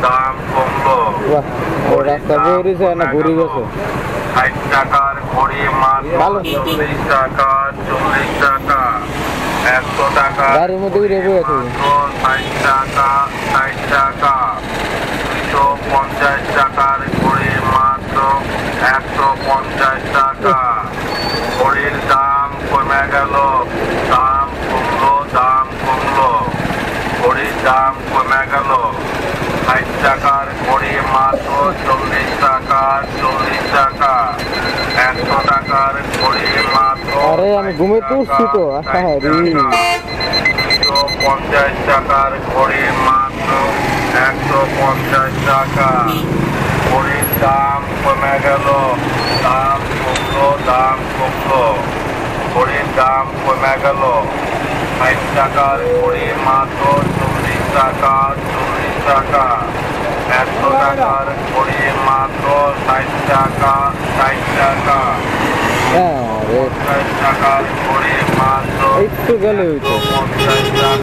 দাম কমলো। রাস্তা বেরিয়েছে না ঘুরে গেছে। 60 টাকার ঘড়ি মাত্র 40 টাকা। 40 টাকা 100 টাকা গাড়ির মধ্যে উড়ে গেছে। 60 টাকা 60 টাকা। 250 টাকার ঘড়ি মাত্র 150 টাকা। ঘড়ির দাম কমে গেল, দাম কমলো, দাম কমলো। ঘড়ির দাম কমে গেল। 60 টাকার ঘড়ি মাত্র 40 টাকা। 40 টাকা 100 টাকার ঘড়ি মাত্র। আরে আমি ঘুমিয়ে উঠছি তো। 250 টাকার ঘড়ি মাত্র 150 টাকা। ঘড়ির দাম কমে গেল, দাম কমলো, দাম কমলো। ঘড়ির দাম কমে গেল। 60 টাকার ঘড়ি মাত্র 40 টাকা। 40 টাকা 100 টাকার ঘড়ি মাত্র 60 টাকা। 60 টাকা 50 টাকার ঘড়ি মাত্র একটু গেলে 50 টাকা।